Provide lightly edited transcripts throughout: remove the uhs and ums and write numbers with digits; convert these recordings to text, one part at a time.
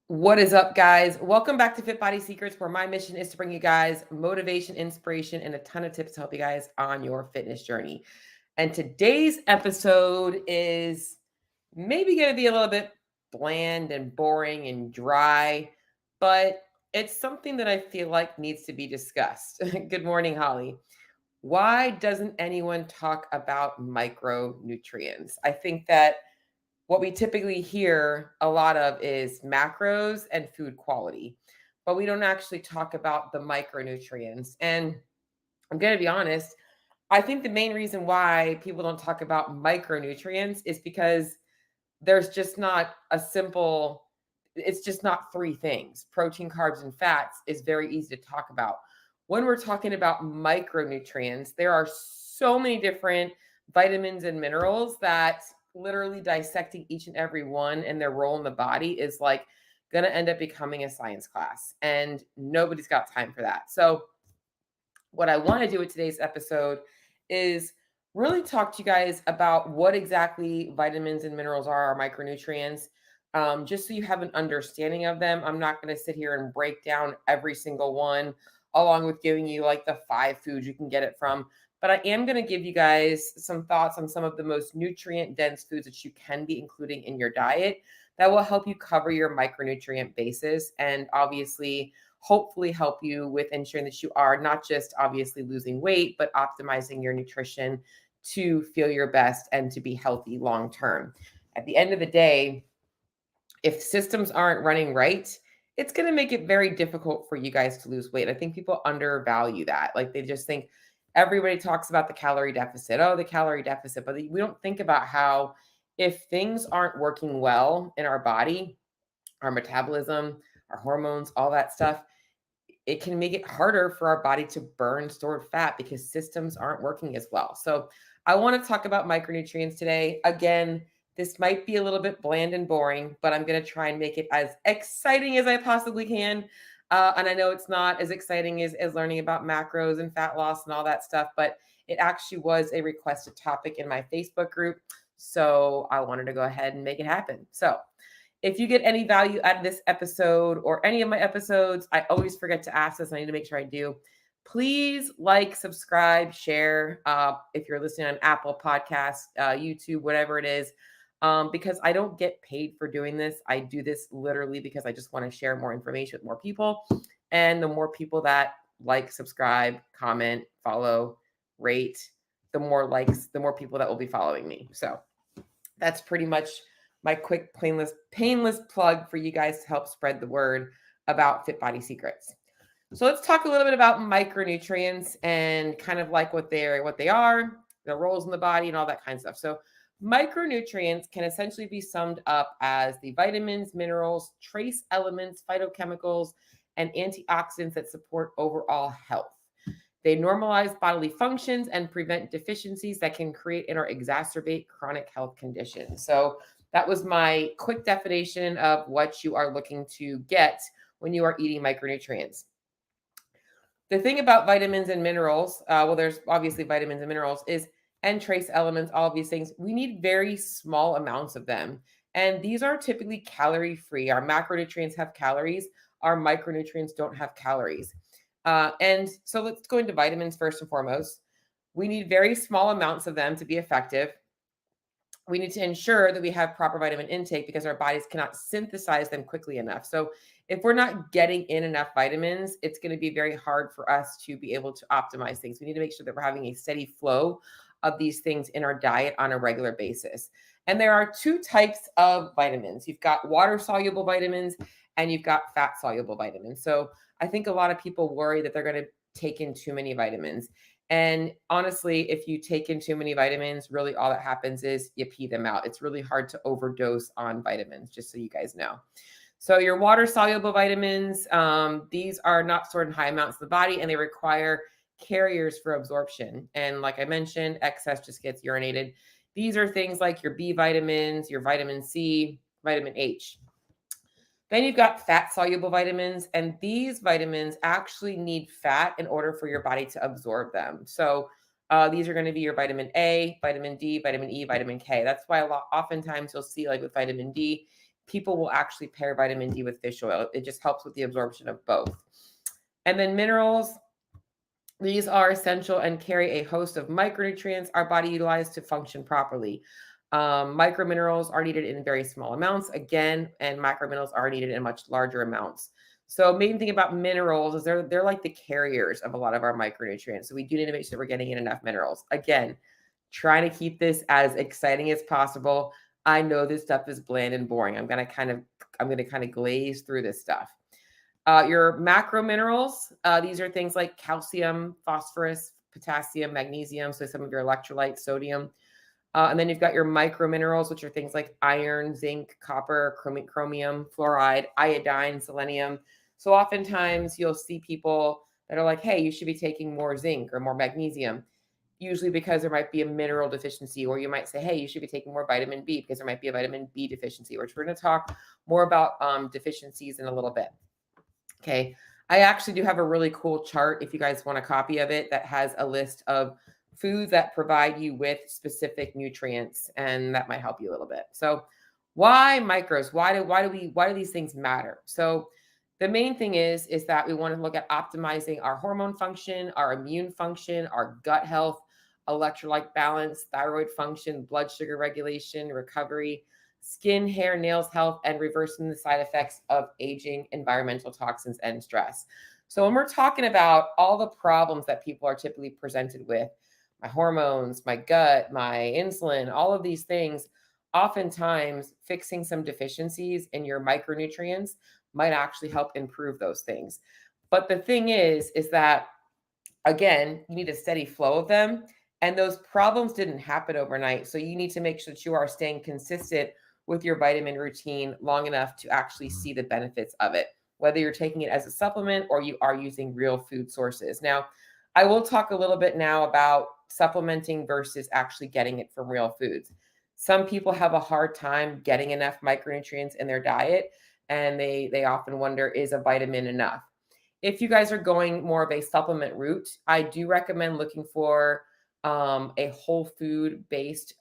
What is up, guys? Welcome back to Fit Body Secrets, where my mission is to bring you guys motivation, inspiration, and a ton of tips to help you guys on your fitness journey. And today's episode is maybe going to be a little bit bland and boring and dry, but it's something that I feel like needs to be discussed. Good morning, Holly. Why doesn't anyone talk about micronutrients? I think that what we typically hear a lot of is macros and food quality, but we don't actually talk about the micronutrients. And I'm going to be honest, I think the main reason why people don't talk about micronutrients is because there's just not a simple, it's just not three things. Protein, carbs, and fats is very easy to talk about. When we're talking about micronutrients, there are so many different vitamins and minerals that literally dissecting each and every one and their role in the body is like going to end up becoming a science class. And nobody's got time for that. So, what I want to do with today's episode is really talk to you guys about what exactly vitamins and minerals are, our micronutrients, just so you have an understanding of them. I'm not going to sit here and break down every single one, along with giving you like the 5 foods you can get it from. But I am going to give you guys some thoughts on some of the most nutrient dense foods that you can be including in your diet that will help you cover your micronutrient basis and obviously hopefully help you with ensuring that you are not just obviously losing weight, but optimizing your nutrition to feel your best and to be healthy long term. At the end of the day, if systems aren't running right, it's going to make it very difficult for you guys to lose weight. I think people undervalue that. Like they just think everybody talks about the calorie deficit. Oh, the calorie deficit. But we don't think about how if things aren't working well in our body, our metabolism, our hormones, all that stuff, it can make it harder for our body to burn stored fat because systems aren't working as well. So, I want to talk about micronutrients today. Again, this might be a little bit bland and boring, but I'm going to try and make it as exciting as I possibly can. And I know it's not as exciting as learning about macros and fat loss and all that stuff, but it actually was a requested topic in my Facebook group. So I wanted to go ahead and make it happen. So if you get any value out of this episode or any of my episodes, I always forget to ask this. I need to make sure I do. Please like, subscribe, share. If you're listening on Apple Podcasts, YouTube, whatever it is, because I don't get paid for doing this. I do this literally because I just want to share more information with more people. And the more people that like, subscribe, comment, follow, rate, the more likes, the more people that will be following me. So that's pretty much my quick, painless plug for you guys to help spread the word about Fit Body Secrets. So let's talk a little bit about micronutrients and kind of like what they are, their roles in the body, and all that kind of stuff. So micronutrients can essentially be summed up as the vitamins, minerals, trace elements, phytochemicals, and antioxidants that support overall health. They normalize bodily functions and prevent deficiencies that can create and or exacerbate chronic health conditions. So that was my quick definition of what you are looking to get when you are eating micronutrients. The thing about vitamins and minerals, well, there's obviously vitamins and minerals, is and trace elements, all of these things, we need very small amounts of them. And these are typically calorie free. Our macronutrients have calories, our micronutrients don't have calories. And so let's go into vitamins first and foremost. We need very small amounts of them to be effective. We need to ensure that we have proper vitamin intake because our bodies cannot synthesize them quickly enough. So if we're not getting in enough vitamins, it's going to be very hard for us to be able to optimize things. We need to make sure that we're having a steady flow of these things in our diet on a regular basis. And there are 2 types of vitamins. You've got water soluble vitamins and you've got fat soluble vitamins. So I think a lot of people worry that they're going to take in too many vitamins. And honestly, if you take in too many vitamins, really all that happens is you pee them out. It's really hard to overdose on vitamins, just so you guys know. So your water soluble vitamins, these are not stored in high amounts in the body and they require carriers for absorption. And like I mentioned, excess just gets urinated. These are things like your B vitamins, your vitamin C, vitamin H. Then you've got fat soluble vitamins, and these vitamins actually need fat in order for your body to absorb them. So these are going to be your vitamin A, vitamin D, vitamin E, vitamin K. That's why oftentimes you'll see like with vitamin D, people will actually pair vitamin D with fish oil. It just helps with the absorption of both. And then minerals, these are essential and carry a host of micronutrients our body utilizes to function properly. Microminerals are needed in very small amounts, again, and macrominerals are needed in much larger amounts. So main thing about minerals is they're like the carriers of a lot of our micronutrients. So we do need to make sure we're getting in enough minerals. Again, trying to keep this as exciting as possible. I know this stuff is bland and boring. I'm gonna kind of glaze through this stuff. Your macro minerals, these are things like calcium, phosphorus, potassium, magnesium, so some of your electrolytes, sodium. And then you've got your micro minerals, which are things like iron, zinc, copper, chromium, fluoride, iodine, selenium. So oftentimes you'll see people that are like, hey, you should be taking more zinc or more magnesium, usually because there might be a mineral deficiency, or you might say, hey, you should be taking more vitamin B because there might be a vitamin B deficiency, which we're going to talk more about deficiencies in a little bit. Okay. I actually do have a really cool chart if you guys want a copy of it that has a list of foods that provide you with specific nutrients, and that might help you a little bit. So why micros? Why do these things matter? So the main thing is that we want to look at optimizing our hormone function, our immune function, our gut health, electrolyte balance, thyroid function, blood sugar regulation, recovery, skin, hair, nails health, and reversing the side effects of aging, environmental toxins, and stress. So when we're talking about all the problems that people are typically presented with, my hormones, my gut, my insulin, all of these things, oftentimes fixing some deficiencies in your micronutrients might actually help improve those things. But the thing is that, again, you need a steady flow of them. And those problems didn't happen overnight. So you need to make sure that you are staying consistent with your vitamin routine long enough to actually see the benefits of it, whether you're taking it as a supplement or you are using real food sources. Now, I will talk a little bit now about supplementing versus actually getting it from real foods. Some people have a hard time getting enough micronutrients in their diet, and they often wonder, is a vitamin enough? If you guys are going more of a supplement route, I do recommend looking for a whole food based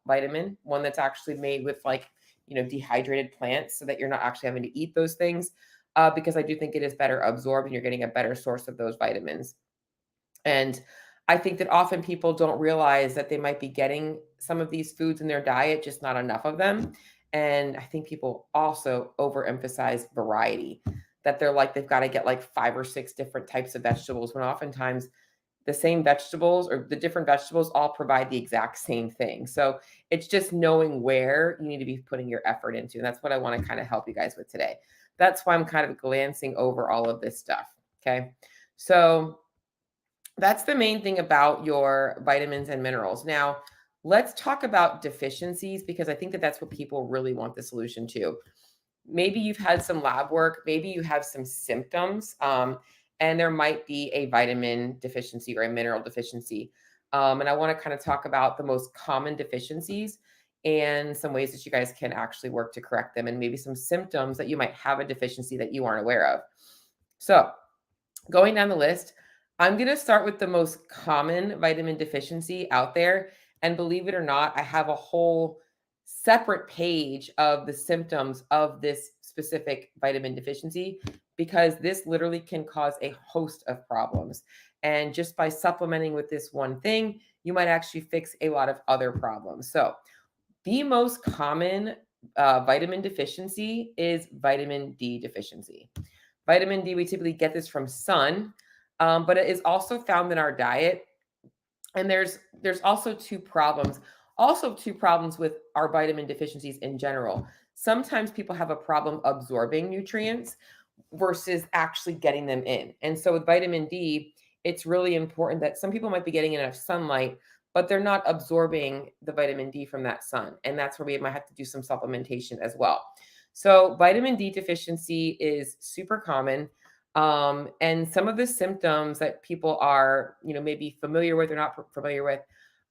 vitamin, one that's actually made with dehydrated plants, so that you're not actually having to eat those things, because I do think it is better absorbed and you're getting a better source of those vitamins. And I think that often people don't realize that they might be getting some of these foods in their diet, just not enough of them. And I think people also overemphasize variety, that they're like, they've got to get like 5 or 6 different types of vegetables, when oftentimes the same vegetables or the different vegetables all provide the exact same thing. So it's just knowing where you need to be putting your effort into. And that's what I want to kind of help you guys with today. That's why I'm kind of glancing over all of this stuff. Okay. So that's the main thing about your vitamins and minerals. Now, let's talk about deficiencies, because I think that that's what people really want the solution to. Maybe you've had some lab work, maybe you have some symptoms, and there might be a vitamin deficiency or a mineral deficiency. And I want to kind of talk about the most common deficiencies and some ways that you guys can actually work to correct them, and maybe some symptoms that you might have a deficiency that you aren't aware of. So, going down the list, I'm going to start with the most common vitamin deficiency out there. And believe it or not, I have a whole separate page of the symptoms of this specific vitamin deficiency, because this literally can cause a host of problems. And just by supplementing with this one thing, you might actually fix a lot of other problems. So, the most common vitamin deficiency is vitamin D deficiency. Vitamin D, we typically get this from sun, but it is also found in our diet. And there's also two problems. Also, two problems with our vitamin deficiencies in general. Sometimes people have a problem absorbing nutrients versus actually getting them in. And so with vitamin D, it's really important that some people might be getting enough sunlight, but they're not absorbing the vitamin D from that sun. And that's where we might have to do some supplementation as well. So vitamin D deficiency is super common. And some of the symptoms that people are, maybe familiar with or not familiar with,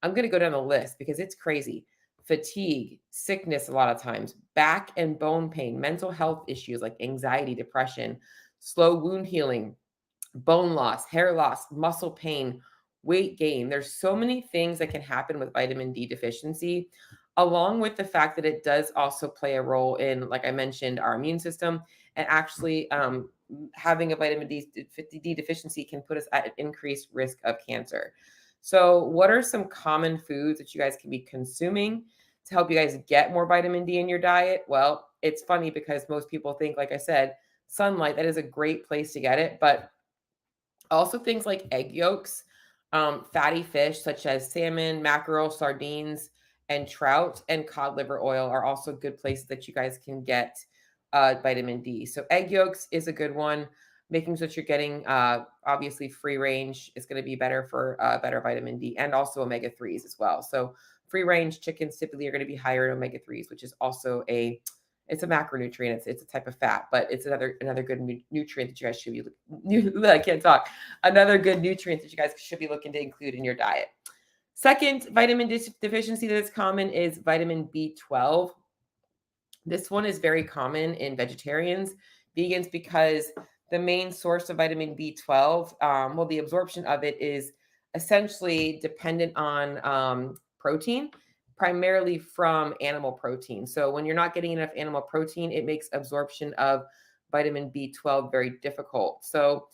I'm going to go down the list because it's crazy. Fatigue, sickness, a lot of times, back and bone pain, mental health issues like anxiety, depression, slow wound healing, bone loss, hair loss, muscle pain, weight gain. There's so many things that can happen with vitamin D deficiency. along with the fact that it does also play a role in, like I mentioned, our immune system. And actually, having a vitamin D deficiency can put us at an increased risk of cancer. So, what are some common foods that you guys can be consuming to help you guys get more vitamin D in your diet? Well, it's funny because most people think, like I said, sunlight, that is a great place to get it. But also things like egg yolks, fatty fish such as salmon, mackerel, sardines, and trout, and cod liver oil are also good places that you guys can get vitamin D. So egg yolks is a good one. Making sure that you're getting obviously free range is going to be better for better vitamin D, and also omega 3s as well. So free range chickens typically are going to be higher in omega 3s, which is also it's a macronutrient. It's a type of fat, but it's another good nutrient that you guys should be. I can't talk. Another good nutrient that you guys should be looking to include in your diet. Second vitamin deficiency that is common is vitamin B12. This one is very common in vegetarians, vegans, because the main source of vitamin B12, well, the absorption of it is essentially dependent on protein, primarily from animal protein. So when you're not getting enough animal protein, it makes absorption of vitamin B12 very difficult. So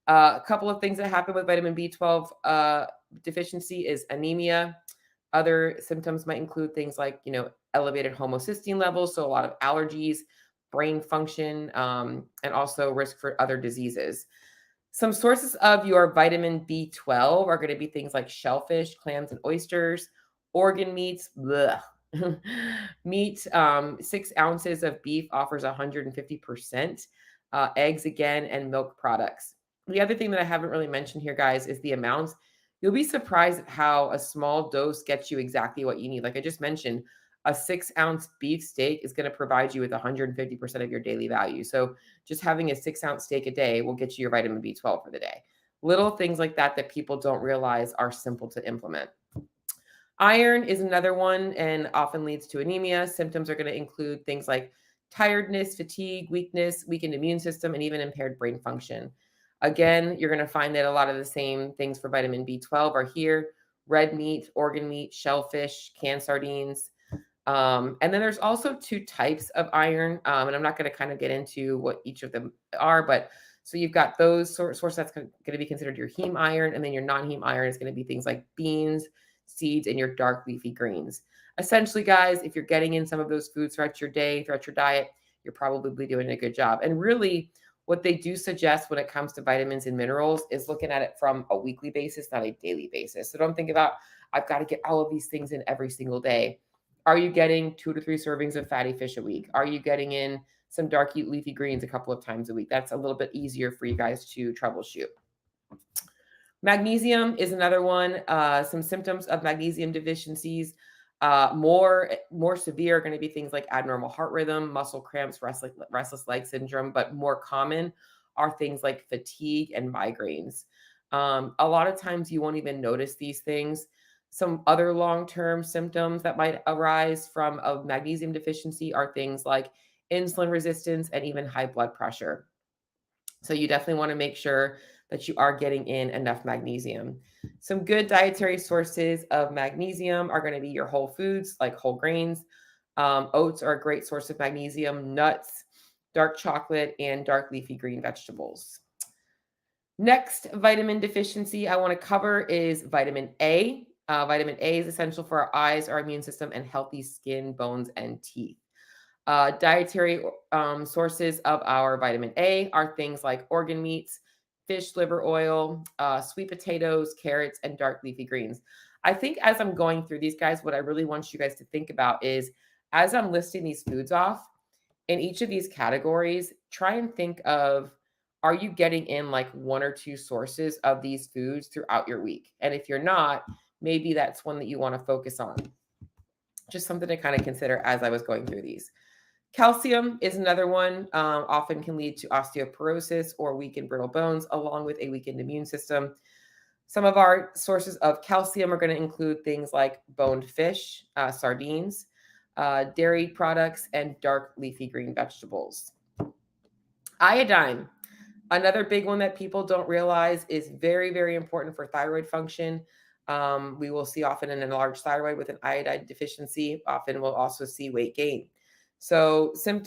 a couple of things that happen with vitamin B12 deficiency is anemia. Other symptoms might include things like, elevated homocysteine levels, so a lot of allergies, brain function, and also risk for other diseases. Some sources of your vitamin B12 are going to be things like shellfish, clams, and oysters, organ meats, bleh. Meat, 6 ounces of beef offers 150%, eggs again, and milk products. The other thing that I haven't really mentioned here, guys, is the amounts. You'll be surprised at how a small dose gets you exactly what you need. Like I just mentioned, a 6 ounce beef steak is going to provide you with 150% of your daily value. So just having a 6 ounce steak a day will get you your vitamin B12 for the day. Little things like that people don't realize are simple to implement. Iron is another one and often leads to anemia. Symptoms are going to include things like tiredness, fatigue, weakness, weakened immune system, and even impaired brain function. Again, you're going to find that a lot of the same things for vitamin B12 are here: red meat, organ meat, shellfish, canned sardines. And then there's also 2 types of iron. And I'm not going to kind of get into what each of them are, but so you've got those sources that's going to be considered your heme iron, and then your non-heme iron is going to be things like beans, seeds, and your dark leafy greens. Essentially, guys, if you're getting in some of those foods throughout your day, throughout your diet, you're probably doing a good job. And really, what they do suggest when it comes to vitamins and minerals is looking at it from a weekly basis, not a daily basis. So don't think about, I've got to get all of these things in every single day. Are you getting 2 to 3 servings of fatty fish a week? Are you getting in some dark leafy greens a couple of times a week? That's a little bit easier for you guys to troubleshoot. Magnesium is another one. Some symptoms of magnesium deficiencies, more severe, are going to be things like abnormal heart rhythm, muscle cramps, restless leg syndrome. But more common are things like fatigue and migraines. A lot of times you won't even notice these things. Some other long-term symptoms that might arise from a magnesium deficiency are things like insulin resistance and even high blood pressure. So you definitely want to make sure that you are getting in enough magnesium. Some good dietary sources of magnesium are going to be your whole foods, like whole grains. Oats are a great source of magnesium, nuts, dark chocolate, and dark leafy green vegetables. Next vitamin deficiency I want to cover is vitamin A. Vitamin A is essential for our eyes, our immune system, and healthy skin, bones, and teeth. Dietary sources of our vitamin A are things like organ meats, fish liver oil, sweet potatoes, carrots, and dark leafy greens. I think as I'm going through these, guys, what I really want you guys to think about is, as I'm listing these foods off, in each of these categories, try and think of, are you getting in like 1 or 2 sources of these foods throughout your week? And if you're not, maybe that's one that you want to focus on. Just something to kind of consider as I was going through these. Calcium is another one, often can lead to osteoporosis or weakened brittle bones, along with a weakened immune system. Some of our sources of calcium are going to include things like boned fish, sardines, dairy products, and dark leafy green vegetables. Iodine, another big one that people don't realize is very, very important for thyroid function. We will see often an enlarged thyroid with an iodine deficiency. Often we'll also see weight gain. So some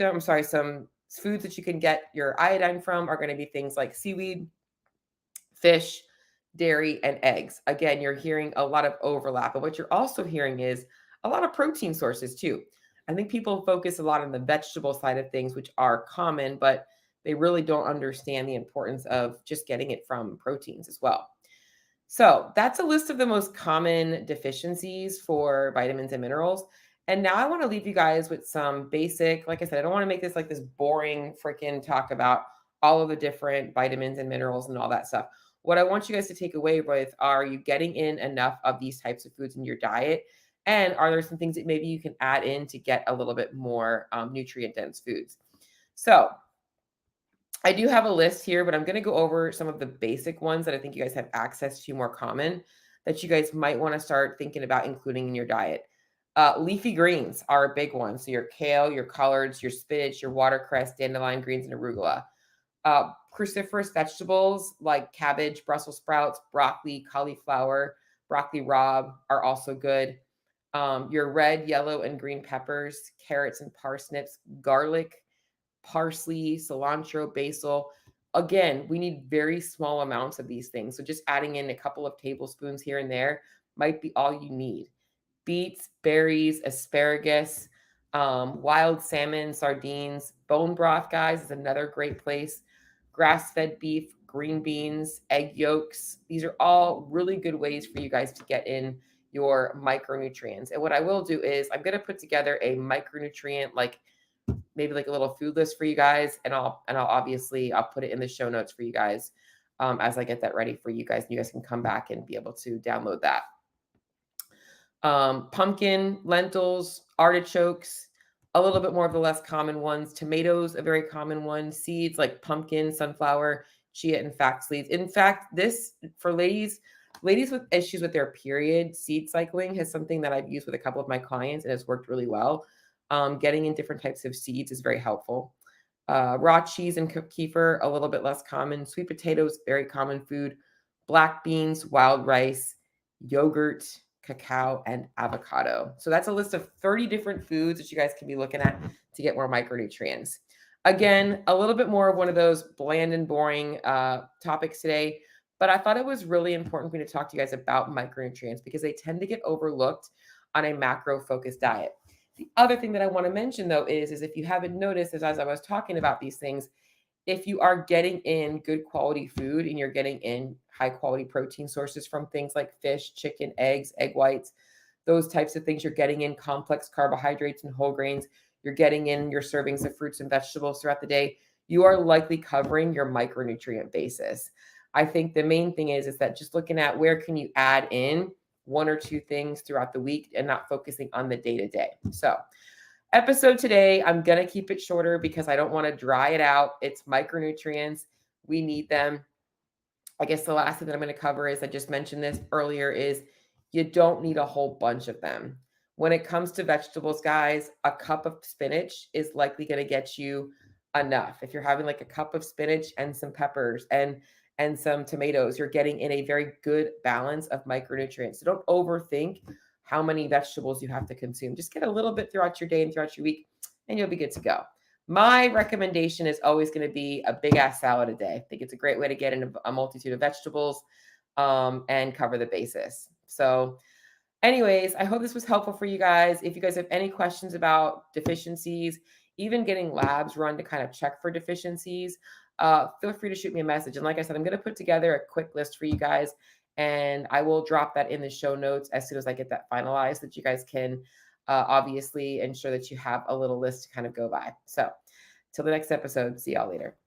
foods that you can get your iodine from are going to be things like seaweed, fish, dairy, and eggs. Again, you're hearing a lot of overlap. But what you're also hearing is a lot of protein sources too. I think people focus a lot on the vegetable side of things, which are common, but they really don't understand the importance of just getting it from proteins as well. So that's a list of the most common deficiencies for vitamins and minerals. And now I want to leave you guys with some basic, like I said, I don't want to make this like this boring freaking talk about all of the different vitamins and minerals and all that stuff. What I want you guys to take away with are you getting in enough of these types of foods in your diet? And are there some things that maybe you can add in to get a little bit more nutrient dense foods? So I do have a list here, but I'm going to go over some of the basic ones that I think you guys have access to more common that you guys might want to start thinking about including in your diet. Leafy greens are a big one. So your kale, your collards, your spinach, your watercress, dandelion greens, and arugula. Cruciferous vegetables like cabbage, Brussels sprouts, broccoli, cauliflower, broccoli rabe are also good. Your red, yellow, and green peppers, carrots and parsnips, garlic, parsley, cilantro, basil. Again, we need very small amounts of these things. So just adding in a couple of tablespoons here and there might be all you need. Beets, berries, asparagus, wild salmon, sardines, bone broth, guys, is another great place. Grass-fed beef, green beans, egg yolks. These are all really good ways for you guys to get in your micronutrients. And what I will do is I'm going to put together a micronutrient maybe like a little food list for you guys, and I'll obviously I'll put it in the show notes for you guys as I get that ready for you guys, and you guys can come back and be able to download that. Pumpkin, lentils, artichokes, a little bit more of the less common ones. Tomatoes, a very common one. Seeds like pumpkin, sunflower, chia, and flax seeds. In fact, this for ladies with issues with their period, seed cycling is something that I've used with a couple of my clients and has worked really well. Getting in different types of seeds is very helpful. Raw cheese and kefir, a little bit less common. Sweet potatoes, very common food. Black beans, wild rice, yogurt, cacao, and avocado. So that's a list of 30 different foods that you guys can be looking at to get more micronutrients. Again, a little bit more of one of those bland and boring topics today, but I thought it was really important for me to talk to you guys about micronutrients because they tend to get overlooked on a macro-focused diet. The other thing that I want to mention, though, is if you haven't noticed, as I was talking about these things, if you are getting in good quality food and you're getting in high quality protein sources from things like fish, chicken, eggs, egg whites, those types of things, you're getting in complex carbohydrates and whole grains, you're getting in your servings of fruits and vegetables throughout the day, you are likely covering your micronutrient basis. I think the main thing is that just looking at where can you add in one or two things throughout the week and not focusing on the day to day. So episode today, I'm going to keep it shorter because I don't want to dry it out. It's micronutrients. We need them. I guess the last thing that I'm going to cover is, I just mentioned this earlier, is you don't need a whole bunch of them. When it comes to vegetables, guys, a cup of spinach is likely going to get you enough. If you're having like a cup of spinach and some peppers and some tomatoes, you're getting in a very good balance of micronutrients. So don't overthink how many vegetables you have to consume. Just get a little bit throughout your day and throughout your week, and you'll be good to go. My recommendation is always going to be a big ass salad a day. I think it's a great way to get in a multitude of vegetables and cover the basis. So anyways, I hope this was helpful for you guys. If you guys have any questions about deficiencies, even getting labs run to kind of check for deficiencies, feel free to shoot me a message. And like I said, I'm going to put together a quick list for you guys, and I will drop that in the show notes as soon as I get that finalized, that you guys can obviously ensure that you have a little list to kind of go by. So till the next episode, see y'all later.